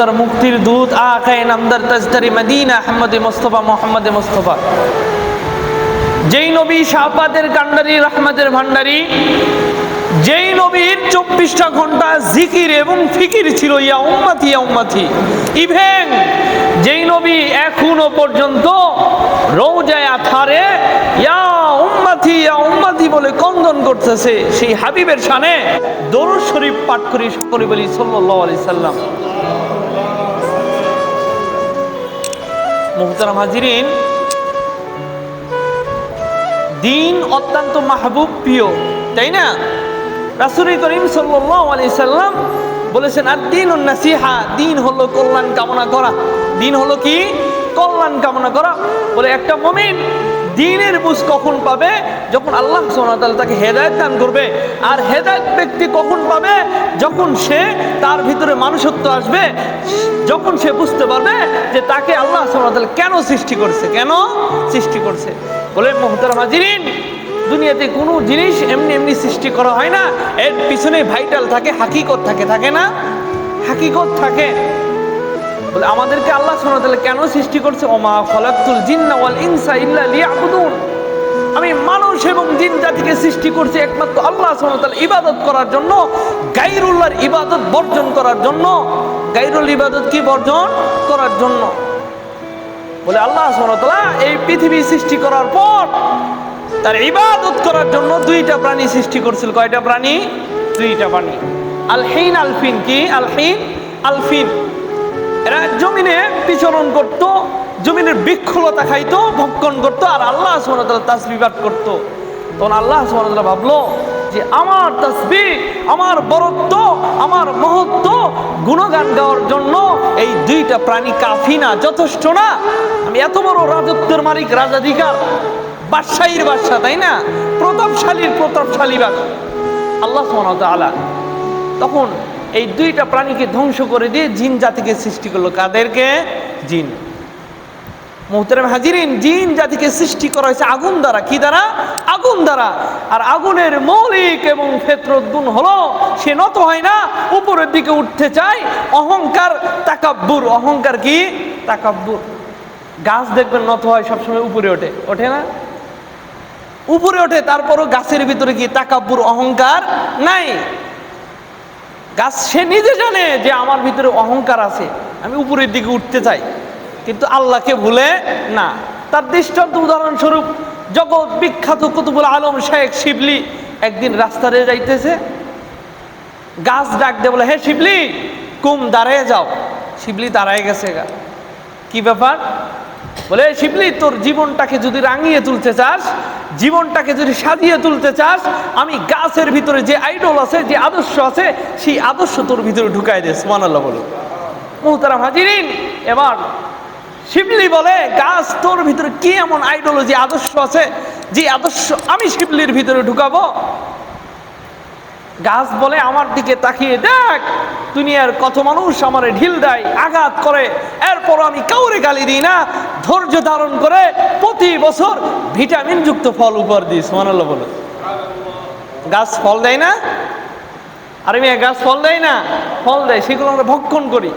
তার মুক্তির দূত আকায়ে নামদার তাজদারি মদিনা মোহাম্মদ মুস্তাফা যেই নবী শাহপাতের কান্ডারি রহমতের ভান্ডারী, যেই নবীর 24টা ঘন্টা জিকির এবং ফিকির ছিল ইয়া উম্মতি ইয়া উম্মতি। ইভেন যেই নবী এখনো পর্যন্ত রওজায়ে আথারে ইয়া উম্মতি বলে কন্দন করতেছে, সেই হাবিবের শানে দরুদ শরীফ পাঠ করি, সকলে বলি সাল্লাল্লাহু আলাইহি সাল্লাম। মুহতারাম হাজিরিন, দিন অত্যন্ত মাহবুব প্রিয়, তাই না? রাসূল করিম সাল্লাল্লাহু আলাইহি সাল্লাম বলেছেন আদ-দীনুন নাসিহা, দিন হলো কল্যাণ কামনা করা। দিন হলো কি? কল্যাণ কামনা করা। বলে একটা মুমিন দ্বীনের বুঝ কখন পাবে? যখন আল্লাহ সুবহানাহু ওয়া তাআলা তাকে হেদায়েত দান করবে। আর হেদায়েত ব্যক্তি কখন পাবে? যখন সে তার ভিতরে মানুষত্ব আসবে, যখন সে বুঝতে পারবে যে তাকে আল্লাহ সুবহানাহু ওয়া তাআলা কেন সৃষ্টি করছে। বলে মুহতারাম হাজিরিন, দুনিয়াতে কোনো জিনিস এমনি সৃষ্টি করা হয় না, এর পিছনে ভাইটাল থাকে, হাকিকত থাকে না? হাকিকত থাকে। বলে আমাদেরকে আল্লাহ সুবহানাহু ওয়া তাআলা কেন সৃষ্টি করছে? ওমা খালাকতুল জিন্না ওয়াল ইনসা ইল্লা লিয়াবুদুন, আমি মানুষ এবং জিন জাতিকে সৃষ্টি করছি একমাত্র আল্লাহ সুবহানাহু ওয়া তাআলা ইবাদত করার জন্য, গায়রুল্লাহর ইবাদত বর্জন করার জন্য। গায়রুল ইবাদত কি বর্জন করার জন্য? বলে আল্লাহ সুবহানাহু ওয়া তাআলা এই পৃথিবী সৃষ্টি করার পর তার ইবাদত করার জন্য দুইটা প্রাণী সৃষ্টি করছিল। কয়টা প্রাণী? দুইটা প্রাণী। আলহিন আলফিন। কি? আলহিন আলফিন। এরা জমিনে বিচরণ করত, জমিনের বৃক্ষলতা খাইতো, ভক্ষণ করতো, আর আল্লাহ সুবহানাহু ওয়া তাআলা তাসবিহ পাঠ করতো। তখন আল্লাহ সুবহানাহু ওয়া তাআলা ভাবলো যে আমার তাসবিহ, আমার বরত্ব, আমার মহত্ব গুণগান গাওয়ার জন্য এই দুইটা প্রাণী কাফি না, যথেষ্ট না? আমি এত বড় রাজত্বের মালিক, রাজাধিকার, বাদশাহীর বাদশাহ, তাই না? প্রতাপশালীর প্রতাপশালী বাদশাহ আল্লাহ সুবহানাহু ওয়া তাআলা। তখন এই দুইটা প্রাণীকে ধ্বংস করে দিয়ে জিন জাতিকে সৃষ্টি করলো। কাদেরকে? জিন। মুহতারাম হাজিরিন, জিন জাতিকে সৃষ্টি করা হয়েছে আগুন দ্বারা। কি দ্বারা? আগুন দ্বারা। আর আগুনের মৌলিক এবং ফিতরত গুণ হলো সে নত হয় না, উপরের দিকে উঠতে চায়। অহংকার, তাকাব্বুর। অহংকার কি? তাকাব্বুর। গাছ দেখবেন নত হয়, সবসময় উপরে ওঠে না? উপরে ওঠে, তারপরও গাছের ভিতরে কি? তাকাব্বুর, অহংকার নাই। গাছ সে নিজে জানে যে আমার ভিতরে অহংকার আছে, আমি উপরের দিকে উঠতে চাই, কিন্তু আল্লাহকে ভুলে না। তার দৃষ্টান্ত উদাহরণস্বরূপ জগৎ বিখ্যাত কুতুবুল আলম শেখ শিবলি একদিন রাস্তায় যাইতেছে, গাছ ডাক দিয়ে বলে, হে শিবলি, কুম দাঁড়িয়ে যাও। শিবলি দাঁড়ায় গেছে। কি ব্যাপার? বলে, শিবলি, তোর জীবনটাকে যদি রাঙিয়ে তুলতে চাস, জীবনটাকে যদি সাজিয়ে তুলতে চাস, আমি গাছের ভিতরে যে আইডল আছে, যে আদর্শ আছে, সেই আদর্শ তোর ভিতরে ঢুকাই দে। সুবহানাল্লাহ বলো। মুহতারাম হাজিরিন, এবার শিবলি বলে, গাছ, তোর ভিতরে কি এমন আইডিওলজি, আদর্শ আছে, যে আদর্শ আমি শিবলির ভিতরে ঢুকাবো? গাছ বলে, আমার দিকে তাকিয়ে দেখ, দুনিয়ার কত মানুষ আমারে ঢিল দেয়, আঘাত করে, এরপর আমি কাউরে গালি দিই না, ধৈর্য ধারণ করে প্রতি বছর ভিটামিন যুক্ত ফল উপহার দিই। সুবহানাল্লাহ বলো। গাছ ফল দেয় না? আরে মেয়ে, গাছ ফল দেয় না? ফল দেয়, সেগুলো আমরা ভক্ষণ করি।